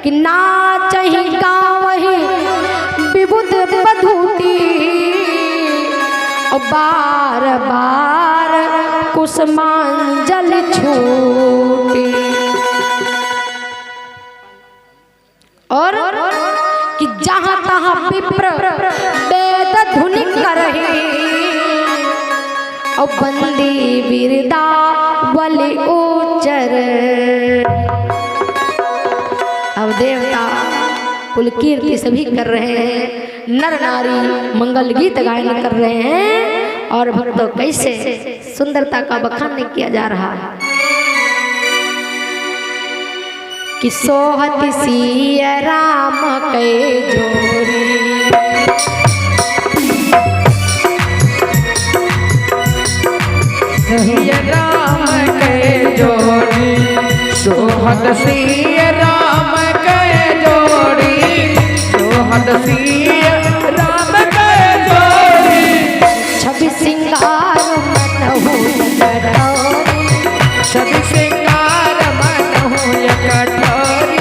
कि नाचहि गावहि विबुध बधूती और बार बार कुसुमांजल छूटी। और कि जहां तहां विप्र वेद धुनि करहि और बंदी बिरदा बलि उचर। अब देवता कुल कीर्ति सभी कर रहे हैं, नर नारी मंगल गीत गायन कर रहे हैं और भक्तों कैसे सुंदरता का बखान किया जा रहा है कि सोहत सिय राम के जोड़ी। सिय राम के जोड़ी, सोहत सिय राम के जोड़ी, सोहत सिय राम के जोड़ी। छवि सिंगार मनहु कठोरी, छवि सिंगार मनहु कठोरी।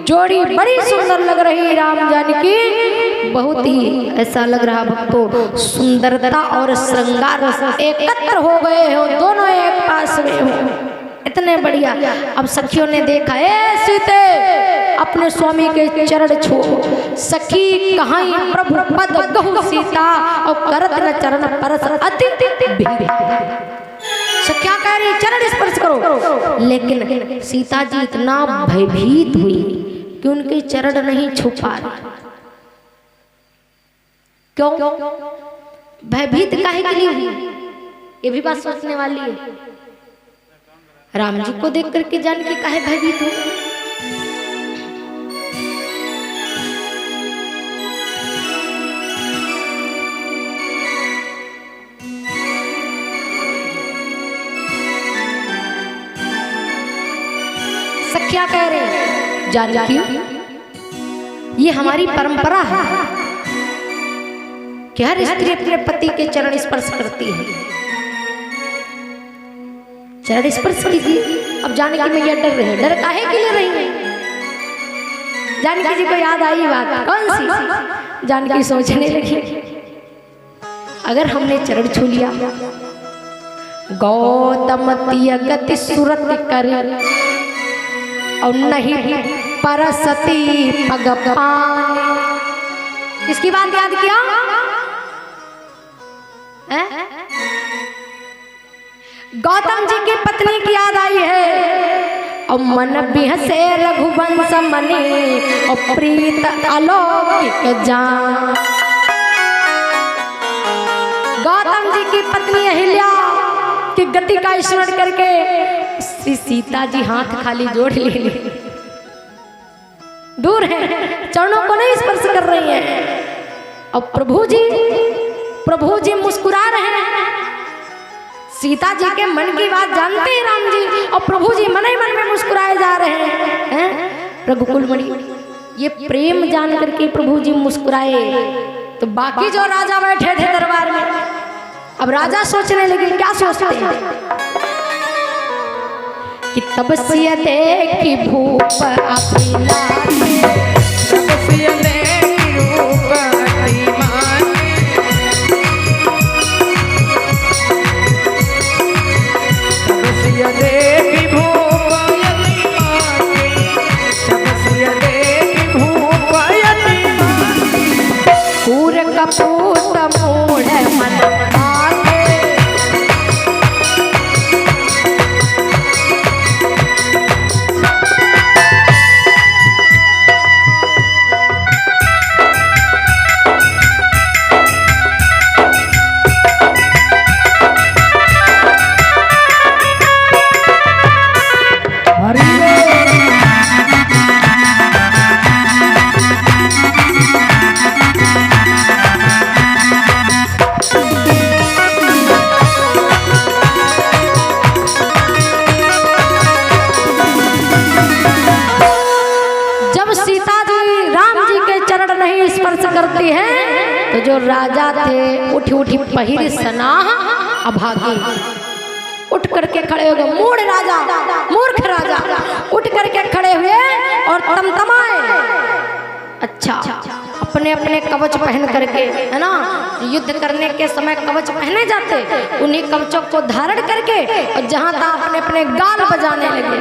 जोड़ी बड़ी सुंदर लग रही राम जानकी, बहुत ही ऐसा लग रहा भक्तों सुंदरता और श्रृंगार एकत्र हो गए हो, दोनों एक पास में हो, इतने बढ़िया। अब सखियों ने देखा, ए सीते अपने स्वामी के चरण छो, सखी कहाई प्रभु पद गहु सीता और करत न चरण परस अति क्या कह रही, चरण स्पर्श करो। लेकिन सीता जी इतना भयभीत हुई कि उनके चरण नहीं छू पा रहे। क्यों भयभीत काहे के लिए हुई, ये भी बात सोचने वाली है। राम जी को देख करके जानकी काहे भयभीत हुई। क्या कह रहे हैं जानकी, ये हमारी परंपरा है कि हर स्त्री अपने पति के चरण स्पर्श करती है। चरण स्पर्श कीजिए। अब जानकी मैया डर रही है, डर काहे के लिए रही है। जानकी जी को याद आई बात, कौन सी। जानकी सोचने लगी, अगर हमने चरण छू लिया, गौतम गति सूरत करे और नहीं परसती पग पानी। इसकी बात याद किया गौतम जी की पत्नी की याद आई है और मन बिहसे रघुवंश मनी और प्रीत अलौकिक जान। गौतम जी की पत्नी अहिल्या की गति का स्मरण करके श्री सीता जी हाथ खाली जोड़ ले, दूर है, चरणों को नहीं स्पर्श कर रही हैं। और प्रभु जी मुस्कुरा रहे हैं। सीता जी के मन की बात जानते हैं राम जी, और प्रभु जी मन ही मन में मुस्कुराए जा रहे हैं। रघुकुल मणि, ये प्रेम जान करके प्रभु जी मुस्कुराए तो बाकी जो राजा बैठे थे दरबार में, अब राजा सोचने लगे, क्या सोचते हैं कि तब सिय देखी भूप अपनी लागे, तब सिय देखी रूप अति माने, तब सिय देखी भूप अति माने, तब सिय देखी भूप अति माने। पूर कपूत मूढ़ मन आगे, स्पर्श करती है तो जो राजा थे उठी उठी पहिर सनाह अभागे, उठ करके खड़े हो गए। मूढ़ राजा, मूर्ख राजा उठ करके खड़े हुए और तमतमाए। अच्छा, अपने अपने कवच पहन करके, है ना, युद्ध करने के समय कवच पहने जाते, उन्हीं कवचों को धारण करके और जहाँ तहाँ अपने अपने गाल बजाने लगे,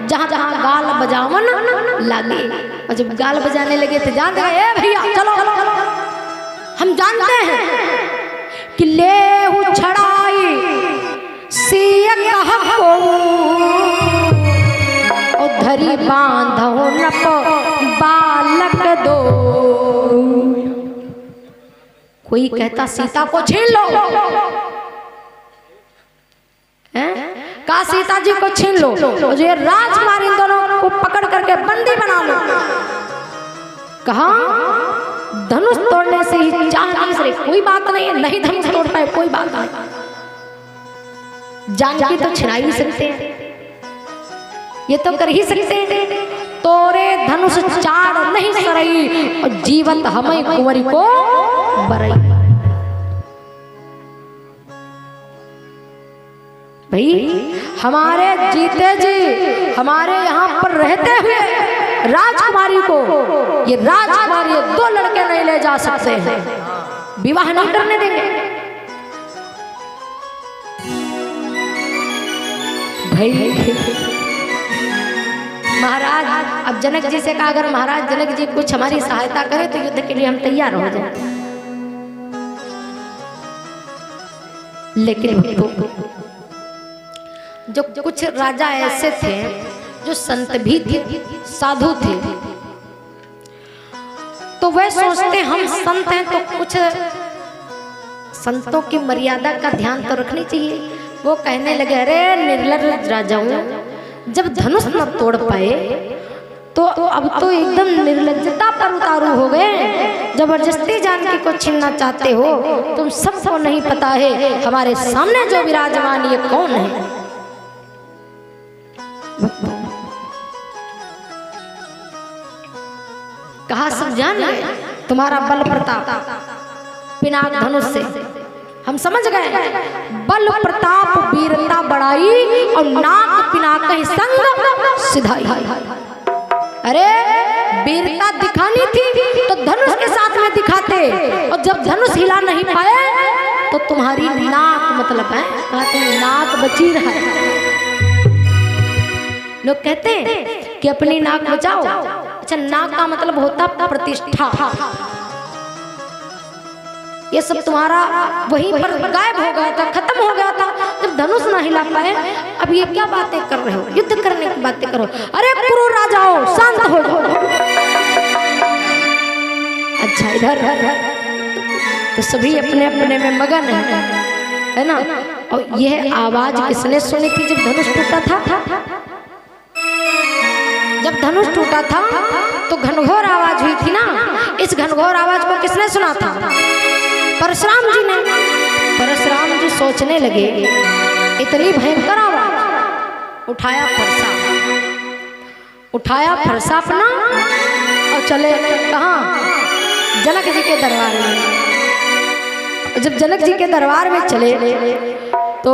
जहाँ जहाँ गाल बजावन लगे। और जब गाल बजाने लगे तो जान गए, ए भैया चलो हम जानते हैं कि लेहु छड़ाई सिय कहबो और धरी बांधो नप बालक दो। कोई कहता सीता को छीन लो, का सीता जी को छीन लो, और ये राजकुमारी इन दोनों को पकड़ करके बंदी बना लो। कहा धनुष तोड़ने से ही चाह नहीं सके, कोई बात नहीं है, नहीं धनुष तोड़ पाए कोई बात नहीं, जानकी तो छिड़ा ही सकते हैं, ये तो कर ही सकते हैं। तोरे धनुष चाड़ नहीं सरई और जीवत हमें कुंवरी को बरई। भाई हमारे जीते जी हमारे यहाँ पर रहते हुए राजकुमारी को, ये राजकुमारी ये दो लड़के नहीं ले जा सकते हैं, विवाह नहीं करने देंगे। भाई महाराज अब जनक जी से कहा, अगर महाराज जनक जी कुछ हमारी सहायता करें तो युद्ध के लिए हम तैयार हो जाएं। लेकिन जो कुछ राजा ऐसे थे जो संत भी थे, साधु थे, तो वह सोचते हम संत हैं तो कुछ संतों की मर्यादा का ध्यान तो रखनी चाहिए। वो कहने लगे, अरे निर्लज्ज राजाओं, जब धनुष न तोड़ पाए तो अब तो एकदम निर्लज्जता पर उतारू हो गए, जबरदस्ती जानकी को छीनना चाहते हो। तुम सबको नहीं पता है हमारे सामने जो विराजमान ये कौन है। कहा सब जान गए तुम्हारा बल प्रताप पिनाक धनुष से, हम समझ गए बल प्रताप वीरता बढ़ाई और नाक पिनाक ही संग सिधाई। अरे वीरता दिखानी थी तो धनुष के साथ में दिखाते, और जब धनुष हिला नहीं पाए तो तुम्हारी नाक मतलब है, कहा तुम नाक बची रहा। लोग कहते हैं कि अपनी नाक बचाओ, अच्छा नाक का मतलब होता प्रतिष्ठा। ये सब तुम्हारा वहीं पर गायब हो गया था, खत्म हो गया था जब धनुष ना हिला पाए। अब ये क्या बातें कर रहे हो, युद्ध करने की बातें करो। अरे पुरु राजाओं शांत हो जाओ। अच्छा इधर तो सभी अपने अपने में मगन है ना। और यह आवाज किसने सुनी थी जब धनुष टूटा था? जब धनुष टूटा था तो घनघोर आवाज हुई थी ना। इस घनघोर आवाज को किसने सुना था? परशुराम जी ने। परशुराम जी सोचने लगे इतनी भयंकर आवाज, उठाया फरसा, उठाया फरसा अपना और चले कहाँ? जनक जी के दरबार में। जब जनक जी के दरबार में चले तो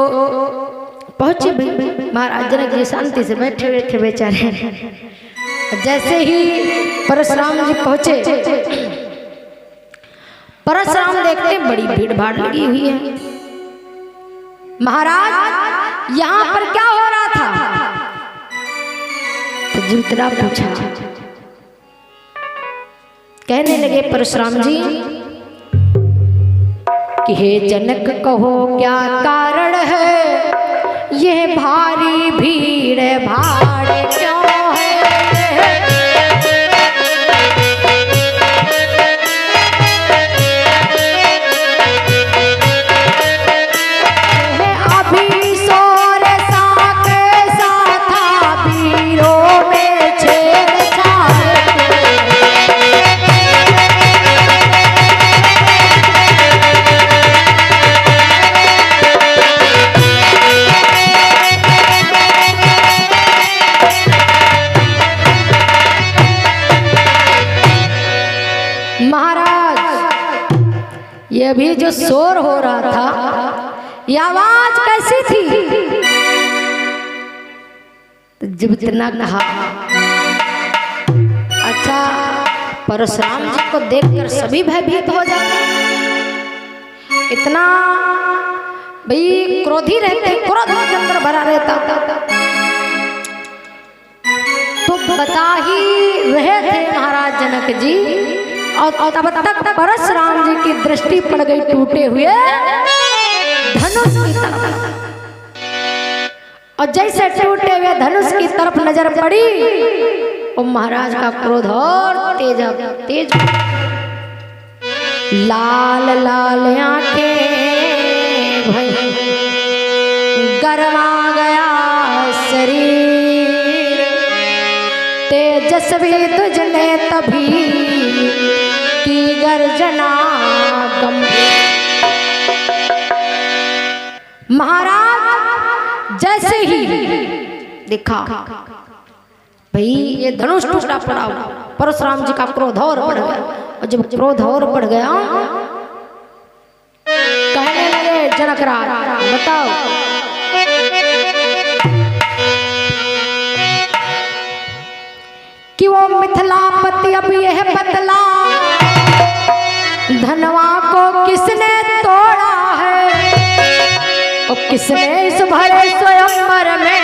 पहुंचे महाराज जनक जी शांति से बैठे बैठे बेचारे। जैसे ही परशुराम जी पहुंचे, परशुराम देखते बड़ी भीड़ भाड़ लगी हुई है। महाराज यहाँ पर क्या हो रहा था? तो जितना पूछा, कहने लगे परशुराम जी कि हे जनक कहो क्या कारण है, यह भारी भीड़ भाड़ क्यों है? महाराज ये भी जो शोर हो रहा था, ये आवाज कैसी थी? तो जब इतना कहा, अच्छा परशुराम जी को देखकर सभी भयभीत हो जाते। इतना भाई क्रोधी रहते, क्रोध के अंदर भरा रहता। तो बता ही रहे थे महाराज जनक जी, और तब तक परशुराम जी की दृष्टि पड़ गई टूटे हुए धनुष की तरफ। और जैसे टूटे हुए धनुष की तरफ नजर पड़ी, और महाराज का क्रोध और तेज लाल लाल आंखें भई, गरमा गया शरीर, तेजस्वी तुझने तभी की गर्जना गंभीर। महाराज जैसे ही देखा भाई ये धनुष टूटा पड़ा, परशुराम जी का क्रोध और बढ़ गया। और जब क्रोध और बढ़ गया, कहने लगे जनकराज बताओ कि वो मिथिलापति अब यह बतला, धनवा को किसने तोड़ा है, और किसने इस भरे स्वयंवर में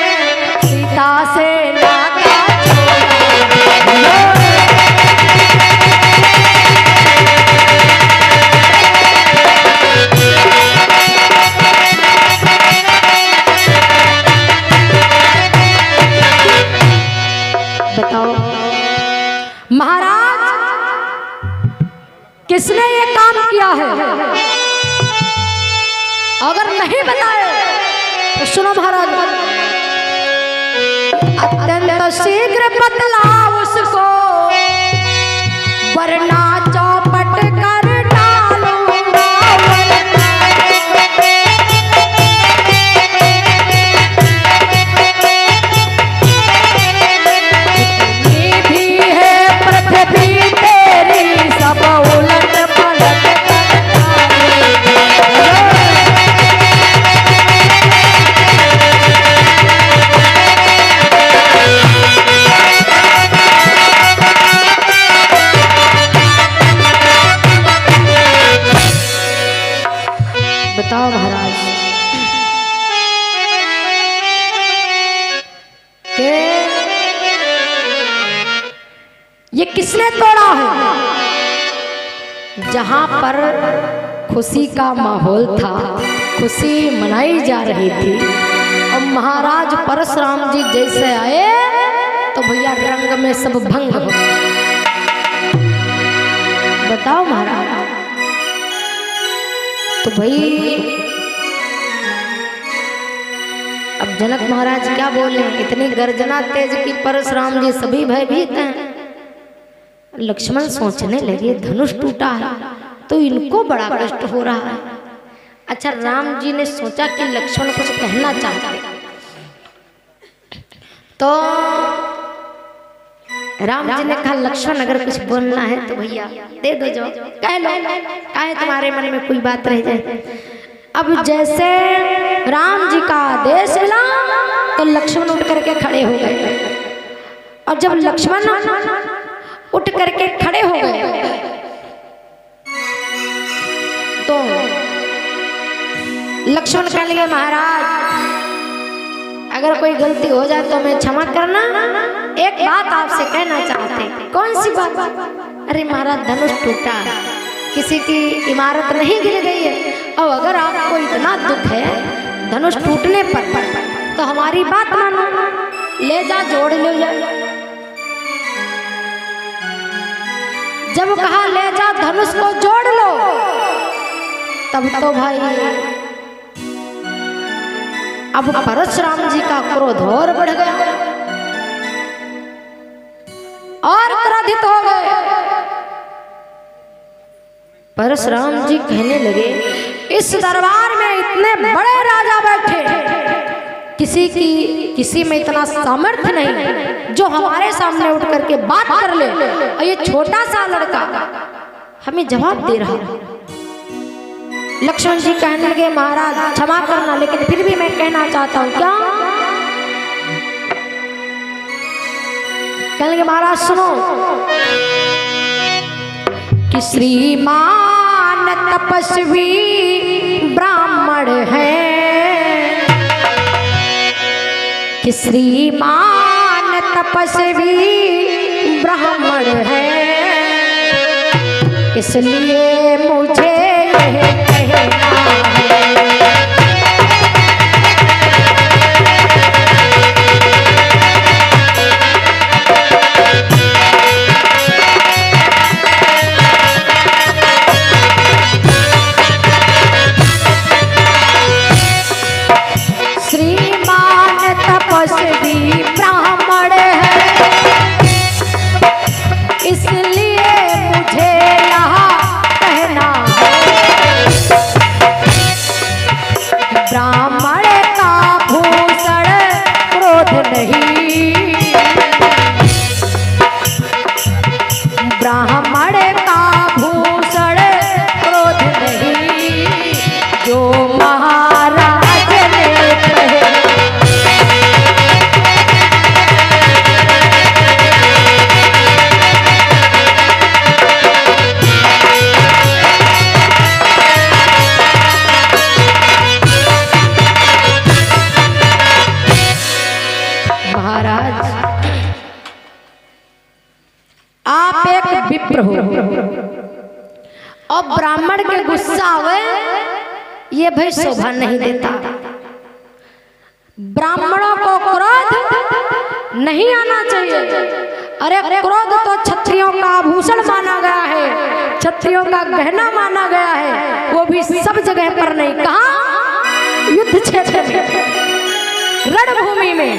सीता से नाता छोड़ा। बताओ महाराज किसने ये काम किया है? अगर नहीं बताए तो सुनो महाराज, अत्यंत शीघ्र बतला उसको, वरना चौपट कर डालूंगा। ये भी है पृथ्वी तेरी, सब उलट पलट बताओ महाराज के ये किसने तोड़ा है? जहां पर खुशी का माहौल था, खुशी मनाई जा रही थी, और महाराज परशुराम जी जैसे आए तो भैया रंग में सब भंग हो। बताओ महाराज, तो भाई अब जनक महाराज क्या बोले, इतनी गर्जना तेज की परशुराम जी सभी भयभीत हैं। लक्ष्मण सोचने लगे धनुष टूटा है तो इनको बड़ा कष्ट हो रहा है। अच्छा राम जी ने सोचा कि लक्ष्मण कुछ कहना चाहते, तो राम जी ने कहा लक्ष्मण अगर कुछ बोलना है तो भैया दे दो जवाब, कह लो, काहे तुम्हारे मन में कोई बात रह जाए। अब जैसे राम जी का आदेश मिला तो लक्ष्मण उठ करके खड़े हो गए, और जब लक्ष्मण उठ करके खड़े हो गए तो लक्ष्मण कहने लगे महाराज अगर कोई गलती हो जाए तो मैं क्षमा करना, एक बात आपसे कहना चाहते। कौन सी बात? अरे महाराज धनुष टूटा, किसी की इमारत नहीं गिर गई है, और अगर आपको इतना दुख है धनुष टूटने पर तो हमारी बात मानो, ले जा जोड़ ले जा। जब कहा ले जा धनुष को जोड़ लो, तब तो भाई अब परशुराम जी का क्रोध और बढ़ गया और क्रोधित हो गए। परशुराम जी कहने लगे इस दरबार में इतने बड़े राजा बैठे, किसी में इतना सामर्थ्य नहीं जो हमारे सामने उठ करके बात कर ले, और ये छोटा सा लड़का हमें जवाब दे रहा है। लक्ष्मण जी कहने लगे महाराज क्षमा करना, लेकिन फिर भी मैं कहना चाहता हूँ। क्या कहने लगे? महाराज सुनो कि श्रीमान तपस्वी ब्राह्मण है, कि श्रीमान तपस्वी ब्राह्मण है, इसलिए मुझे यह कहना है। श्रीमान तपस्वी ब्राह्मण है, इसलिए मुझे यहाँ कहना है। ब्राह्मण का भूषण क्रोध नहीं, ब्राह्मण का भूषण क्रोध नहीं, जो महाराज ने कहे। महाराज आप एक विप्र हो और ब्राह्मण के गुस्सा हुए, ये भाई शोभा नहीं देता। ब्राह्मणों को क्रोध नहीं आना चाहिए। अरे क्रोध तो क्षत्रियों का आभूषण माना गया है, क्षत्रियों का गहना माना गया है, वो भी सब जगह पर नहीं। कहाँ? युद्ध क्षेत्र में, रणभूमि में।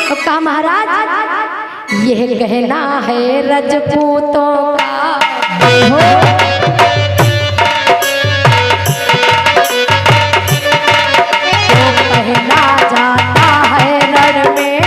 तो कहा महाराज यह गहना है रजपूतों का, जो पहना जाता है रण में।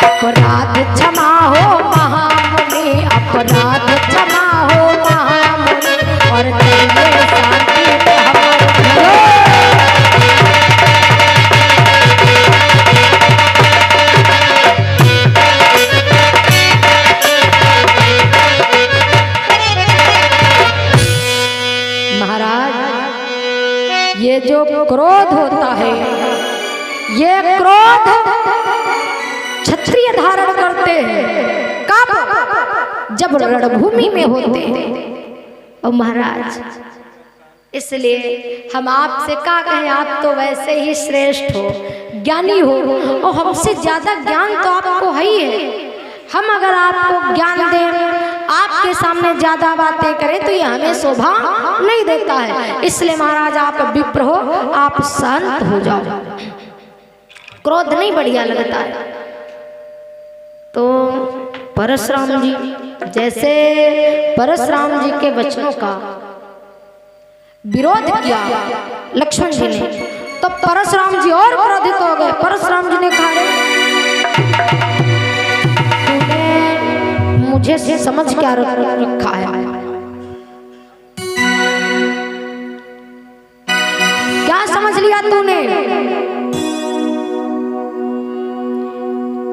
अपराध क्षमा हो महामुनि, अपराध क्षमा हो महामुनि, और तेरे शांति में हमारे महाराज ये जो क्रोध होता है, ये क्रोध क्षत्रिय धारण करते हैं। कब? जब रणभूमि में होते हैं। और महाराज इसलिए हम आपसे क्या कहें, आप तो वैसे ही श्रेष्ठ हो, ज्ञानी हो, और हमसे ज्यादा ज्ञान तो आपको है ही है। हम अगर आपको ज्ञान दें, आपके सामने ज्यादा बातें करें, तो ये हमें शोभा नहीं देता है। इसलिए महाराज आप विप्र हो, आप शांत हो जाओ, क्रोध नहीं बढ़िया लगता है। तो परशुराम जी, जैसे परशुराम जी के वचनों का विरोध किया लक्ष्मण जी ने, तो परशुराम जी और क्रोधित हो गए। परशुराम जी ने कहा तूने मुझे समझ क्या रखा है, क्या समझ लिया तूने?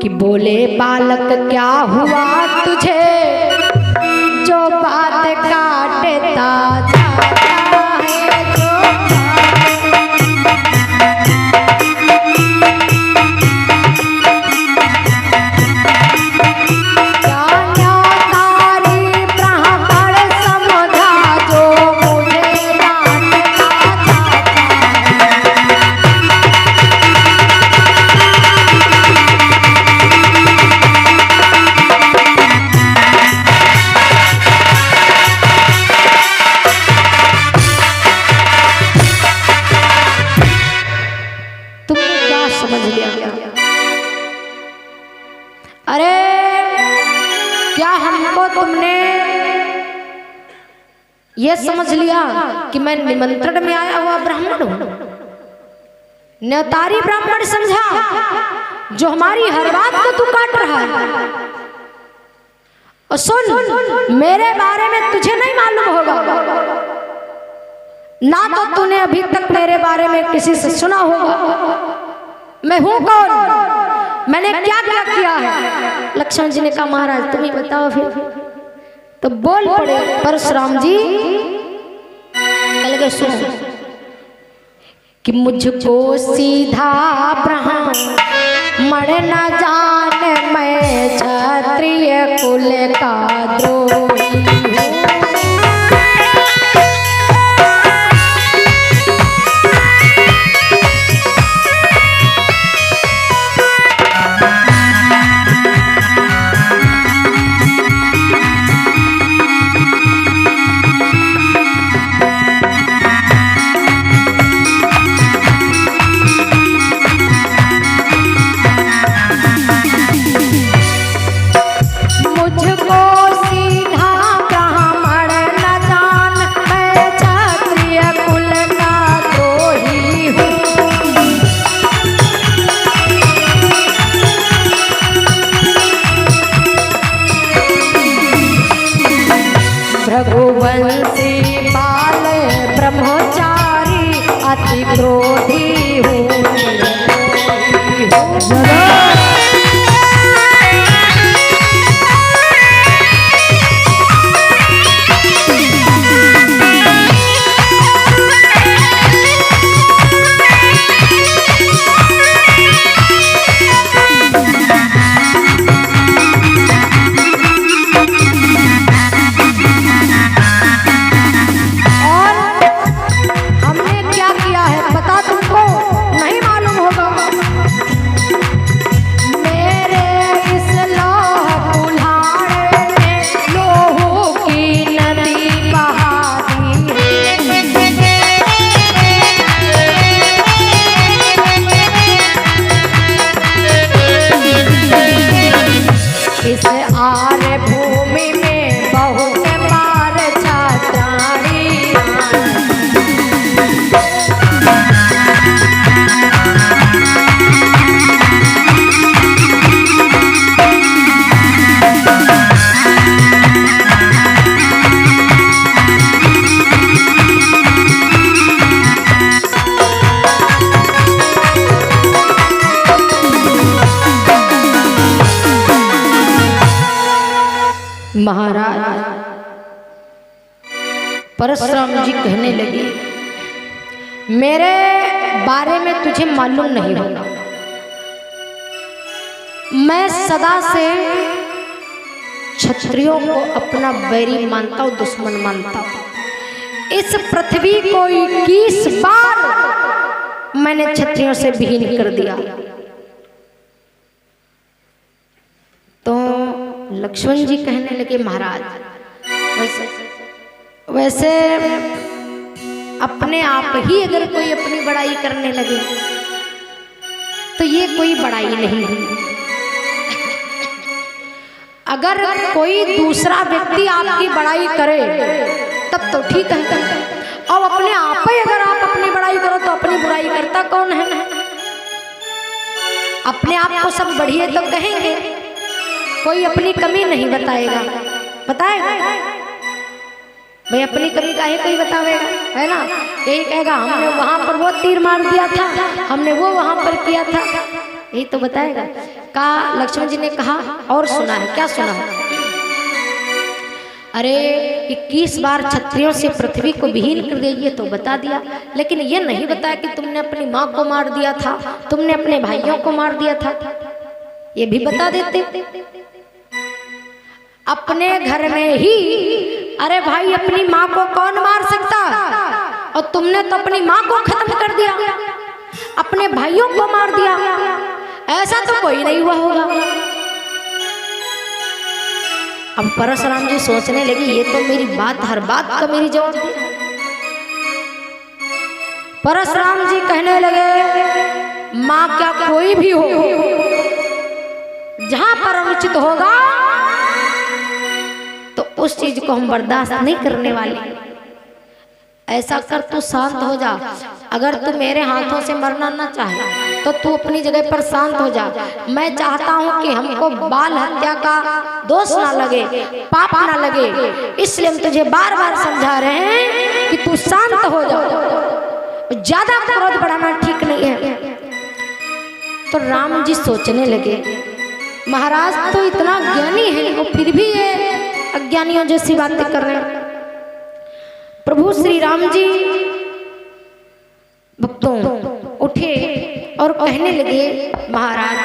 कि बोले बालक क्या हुआ तुझे, जो बात काटता जाता है, जो ये समझ लिया कि मैं निमंत्रण में आया हुआ ब्राह्मण हूं? न्यौतारी ब्राह्मण समझा, जो हमारी हर बात को तू काट रहा है। और सुन, मेरे बारे में तुझे नहीं मालूम होगा, ना तो तूने अभी तक मेरे बारे में किसी से सुना होगा। मैं हूं कौन, मैंने क्या क्या किया है। लक्ष्मण जी ने कहा महाराज तुम ही बताओ फिर। तो बोल पड़े परशुराम जी, कल सुनो कि मुझको सीधा ब्राह्मण न जान, मैं क्षत्रिय कुल का द्रोही हूँ। रघुवंशी बाल ब्रह्मचारी अति क्रोधी हूँ। महाराज परशुराम जी कहने लगे, मेरे बारे में तुझे मालूम नहीं होगा। मैं सदा से क्षत्रियों को अपना बैरी मानता हूं, दुश्मन मानता हूं। इस पृथ्वी को 21 बार मैंने क्षत्रियों से विहीन कर दिया। तो लक्ष्मण जी कहने लगे, महाराज वैसे अपने आप ही अगर कोई अपनी बड़ाई करने लगे तो ये कोई बड़ाई नहीं है। अगर कोई दूसरा व्यक्ति आपकी बड़ाई करे तब तो ठीक है, और अपने आप ही अगर आप अपनी बड़ाई करो तो अपनी बुराई करता कौन है। अपने आप को सब बढ़िया तो कहेंगे, कोई अपनी कमी नहीं बताएगा। बताएगा भाई, अपनी कमी काहे कोई बतावेगा, है ना। यही कहेगा हमने वहां पर वो तीर मार दिया था, हमने वो वहां पर किया था, यही तो बताएगा। कहा लक्ष्मण जी ने कहा और सुना है, क्या सुना है। अरे 21 बार क्षत्रियों से पृथ्वी को विहीन कर दिया, ये तो बता दिया, लेकिन ये नहीं बताया कि तुमने अपनी माँ को मार दिया था, तुमने अपने भाइयों को मार दिया था। ये भी बता देते। अपने घर में ही, अरे भाई अपनी माँ को कौन मार सकता, और तुमने तो अपनी माँ को खत्म कर दिया, अपने भाइयों को मार दिया, ऐसा तो कोई नहीं हुआ होगा। अब परशुराम जी सोचने लगे, ये तो मेरी बात, हर बात का मेरी जवाब दिया। परशुराम जी कहने लगे, माँ क्या कोई भी हो, जहां पर अनुचित होगा तो उस चीज को हम बर्दाश्त नहीं करने वाले। ऐसा कर तू शांत हो जा, अगर तू मेरे हाथों से मरना ना चाहे तो तू अपनी जगह पर शांत हो जा। मैं चाहता हूँ कि हमको बाल हत्या का दोष ना लगे, पाप ना लगे, इसलिए हम तुझे बार बार समझा रहे हैं कि तू शांत हो जा, ज्यादा क्रोध बढ़ाना ठीक नहीं है। तो राम जी सोचने लगे, महाराज तो इतना ज्ञानी है और फिर भी ये अज्ञानियों जैसी बातें कर रहे हैं। प्रभु श्री राम जी भक्तों उठे और कहने लगे, महाराज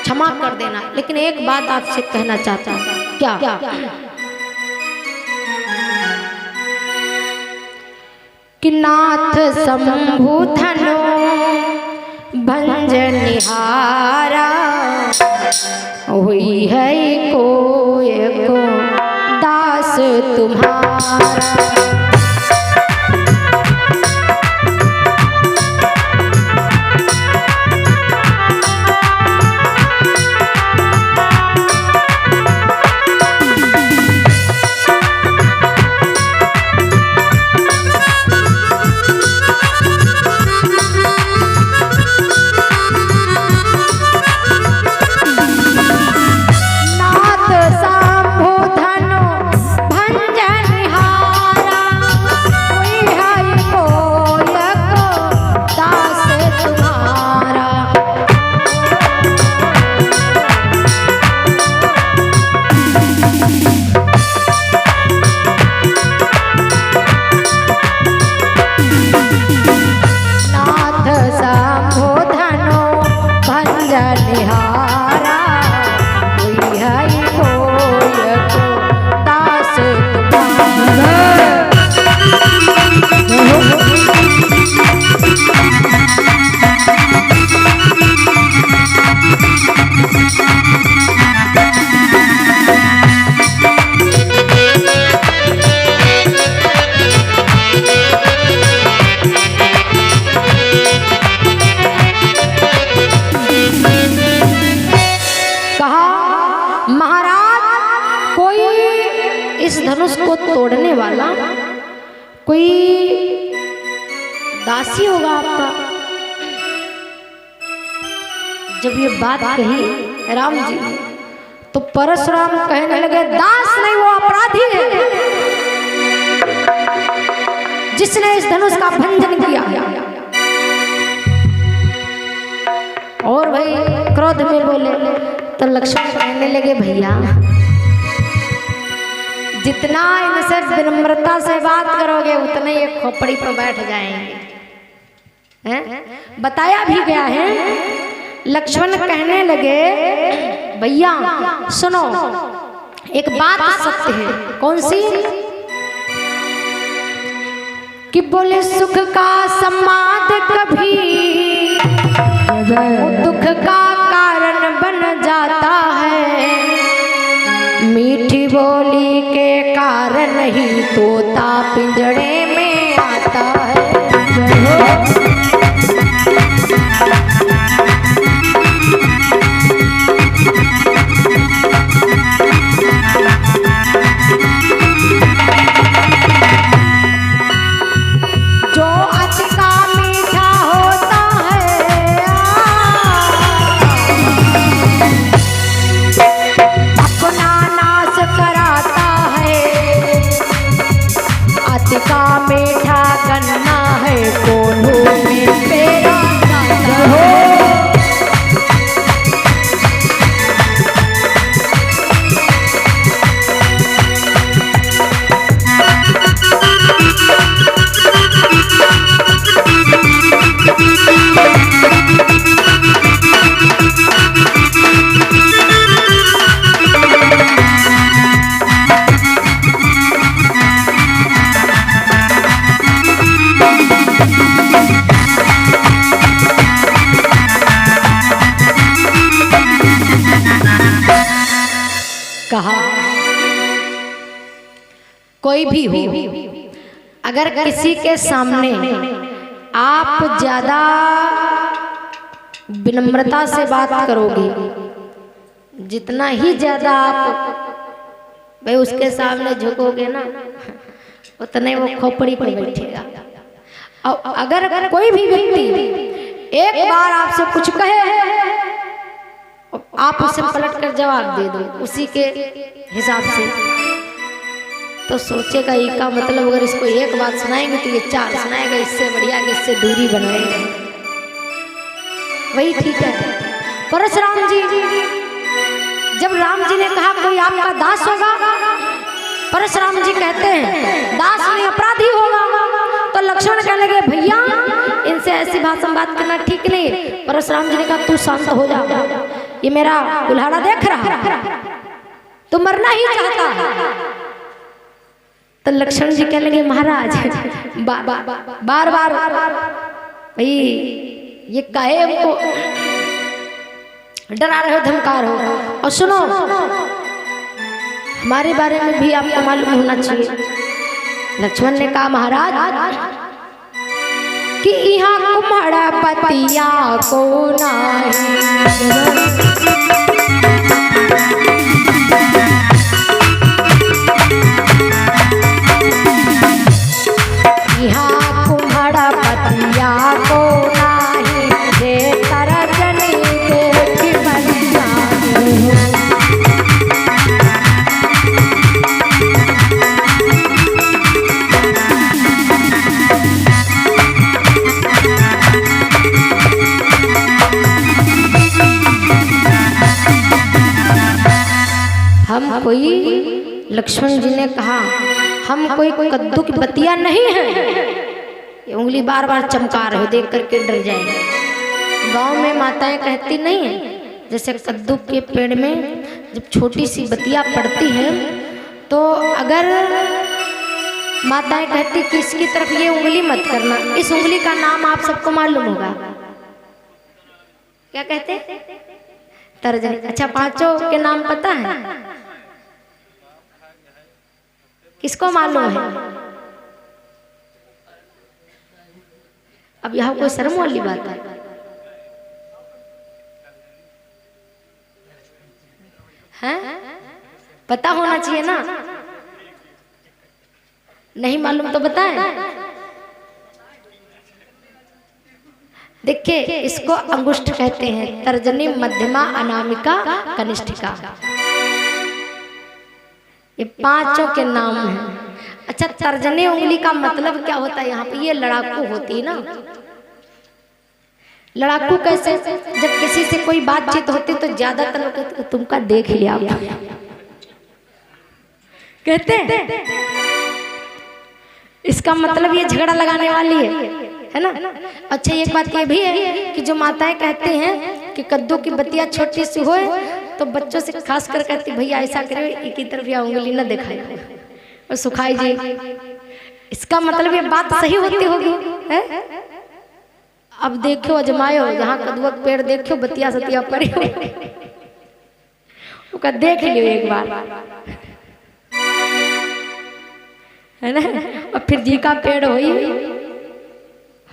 क्षमा कर देना, लेकिन एक बात आपसे कहना चाहता हूं। क्या? कि नाथ शंभु धनो भंज निहारा, हुई है कोई को दास तुम्हारा। धनुष को तोड़ने वाला कोई दासी होगा आपका। जब ये बात कही राम जी ने तो परशुराम कहने लगे, दास नहीं, वो अपराधी है जिसने इस धनुष का भंजन किया। और भाई क्रोध में बोले तो लक्ष्मण कहने लगे, भैया जितना इनसे विनम्रता से बात करोगे उतने ये खोपड़ी पर बैठ जाएंगे। हैं? बताया भी गया है। लक्ष्मण कहने लगे, भैया सुनो, एक बात सत्य है। कौन सी? कि बोले सुख का सम्माद कभी दुख का कारण बन जाता है, मीठी बोली के कारण ही तोता पिंजड़े में आता है। जो अति का मीठा होता है अपना नाश कराता है, अति का मीठा गन्ना है कोल्हू में पेरा जाता है। कहा कोई भी हो, अगर किसी के सामने आप ज्यादा विनम्रता से बात करोगे, जितना ही ज्यादा आप भाई उसके सामने झुकोगे ना, उतने वो खोपड़ी पर बैठेगा। अगर कोई भी व्यक्ति एक बार आपसे कुछ कहे, आप उसे पलट कर जवाब दे दो उसी के हिसाब से, तो सोचेगा इसका मतलब अगर इसको एक बात सुनाएंगे तो ये 4 सुनाएगा, इससे बढ़िया कि इससे दूरी बनाएगा। वही ठीक है। परशुराम जी, जब राम जी ने कहा कोई आपका दास होगा, परशुराम जी कहते हैं दास नहीं अपराधी होगा। तो लक्ष्मण कहने लगे भैया इनसे ऐसी भाषा में बात करना ठीक नहीं। परशुराम जी ने कहा तू शांत हो जा, ये मेरा कुल्हाड़ा देख रहा है, तू मरना ही चाहता है। तो लक्ष्मण जी कहने लगे महाराज बार बार भाई ये काहे हमको डरा रहे हो, धमका रहे हो, और सुनो हमारे बारे में भी आपको मालूम होना चाहिए। लक्ष्मण ने कहा महाराज कि यहाँ कुम्हाड़ा पतिया को नहीं, यहाँ कुम्हाड़ा पतिया को नहीं, जे तरजनी देख बन जाए। हम कोई, लक्ष्मण जी ने कहा हम कोई कद्दू की बतिया नहीं है। ये उंगली बार बार चमका रहे हो, देख करके डर जाएंगे। गांव में माताएं कहती नहीं है, जैसे कद्दू के पेड़ में जब छोटी सी बतिया पड़ती है तो अगर माताएं कहती कि इसकी तरफ ये उंगली मत करना, इस उंगली का नाम आप सबको मालूम होगा, क्या कहते? तर्जनी। अच्छा, 5 के नाम पता है? किसको मालूम है? अब यहाँ कोई शर्म वाली बात है? पता होना चाहिए ना। नहीं मालूम तो बताएं। देखिए, इसको अंगुष्ठ कहते हैं, तर्जनी, मध्यमा, अनामिका, कनिष्ठिका, ये 5 के नाम हैं। अच्छा, तर्जनी उंगली का मतलब क्या होता है? यहाँ पे ये लड़ाकू होती है ना। लड़ाकू कैसे? जब किसी से कोई बातचीत होती तो ज्यादातर लोग कहते तुमका देख लिया कहते हैं। इसका मतलब ये झगड़ा लगाने वाली है ना। अच्छा, एक बात ये भी है कि जो माताएं कहते हैं कि कद्दू की बतिया छोटी सी हो तो बच्चों से खास कर कहती भैया ऐसा करे, एक ही तरफ या उंगली न दिखाई और सुखाई जी। इसका मतलब ये बात सही होती होगी है? अब देखो अजमायो, जहाँ कद्दू का पेड़ देखो बतिया सतिया पड़ी उसका देख लियो एक बार, है ना। और फिर जी का पेड़ हुई।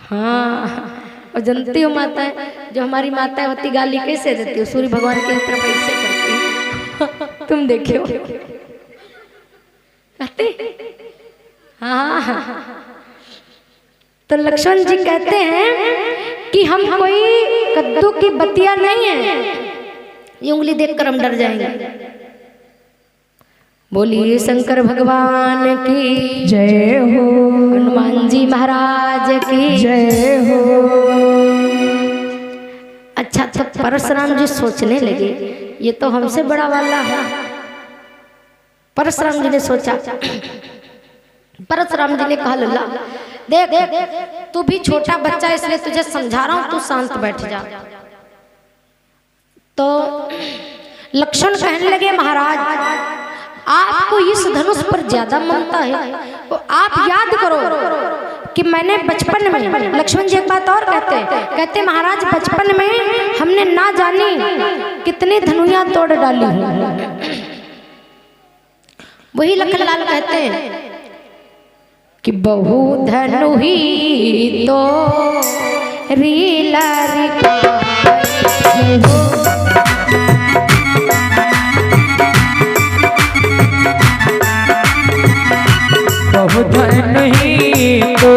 हाँ, और जनती हो माता है, जो हमारी माता होती गाली कैसे देती हो? सूर्य भगवान की तरफ ऐसे करती तुम देखियो कहते। हाँ, तो लक्ष्मण जी कहते हैं कि हम कोई कद्दू की बतिया नहीं है, ये उंगली देखकर हम डर जाएंगे। बोलिए शंकर भगवान की जय हो, हनुमान जी महाराज की जय हो। अच्छा, तो परशुराम जी सोचने लगे ये तो हमसे बड़ा वाला है। परशुराम जी ने सोचा, परशुराम जी ने कहा लल्ला देख तू भी छोटा बच्चा इसलिए तुझे समझा रहा हूं, तू शांत बैठ जा। तो लक्ष्मण कहने लगे महाराज आपको इस धनुष पर ज्यादा ममता है, तो आप याद करो कि मैंने बचपन में, लक्ष्मण जी एक बात और कहते महाराज बचपन में हमने ना जानी कितनी धनुया तोड़ डाली है। वही लखनलाल कहते हैं कि बहु धनु ही तो रीला बहु धन ही तो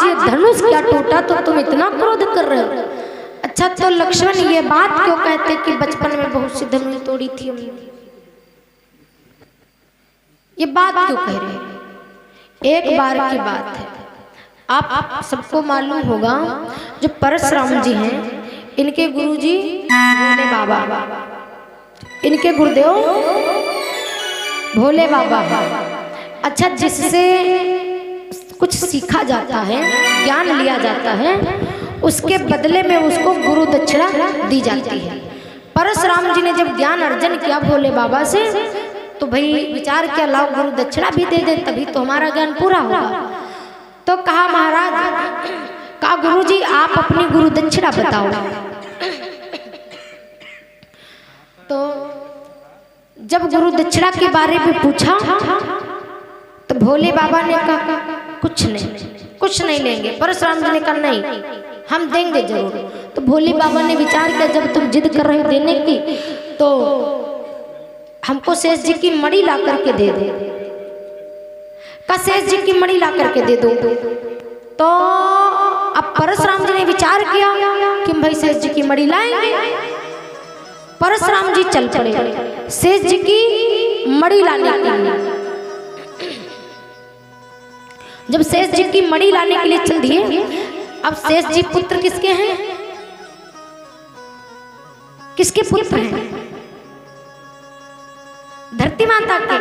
ये धनुष क्या टूटा तो तुम इतना क्रोध कर रहे हो? अच्छा तो लक्ष्मण ये बात क्यों कहते कि बचपन में बहुत सी धनुष तोड़ी थी हमने? ये बात क्यों कह रहे हैं? एक बार की बात है। आप सबको मालूम होगा जो परशुराम जी हैं, इनके गुरुजी भोले बाबा, इनके गुरुदेव भोले बाबा। अच्छा, जिससे कुछ सीखा जाता है, ज्ञान लिया जाता है, उसके बदले में उसको गुरु दक्षिणा दी जाती है। परशुराम जी ने जब ज्ञान अर्जन किया भोले बाबा से, तो भाई विचार किया लाओ गुरु दक्षिणा भी दे दे, तभी तो हमारा ज्ञान पूरा होगा। तो कहा महाराज, कहा गुरुजी आप अपनी गुरु दक्षिणा बताओ। तो जब गुरु दक्षिणा के बारे में पूछा तो भोले बाबा ने कहा कुछ नहीं लेंगे। परशुराम जी ने कहा नहीं, हम देंगे जरूर। तो भोले बाबा ने विचार किया जब तुम जिद कर रहे हो देने की, तो हमको शेष जी की मणि ला करके दे दो। का शेष जी की मणि ला करके दे दो। तो अब परशुराम जी ने विचार किया कि भाई शेष जी की मणि लाएंगे। परशुराम जी चल पड़े शेष जी की मणि लाने के लिए। जब शेष जी की मणि लाने के लिए चल दिए, अब शेष जी पुत्र किसके हैं? किसके पुत्र हैं? धरती माता के।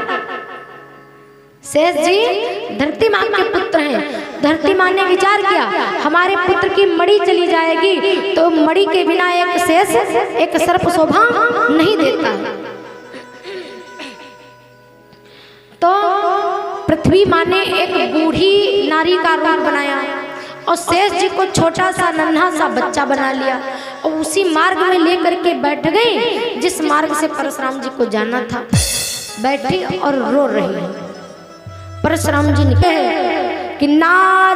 शेष जी धरती माँ के पुत्र हैं। धरती माँ ने विचार किया हमारे पुत्र की मणि चली जाएगी तो मणि के बिना एक शेष, एक सर्प शोभा नहीं देता। तो पृथ्वी माँ ने एक बूढ़ी नारी का रूप बनाया और शेष जी को छोटा सा नन्हा सा बच्चा बना लिया और उसी मार्ग में लेकर के बैठ गए जिस मार्ग से परशुराम जी को जाना था। बैठी और रो रही है। परशुराम जी ने कहा कि ना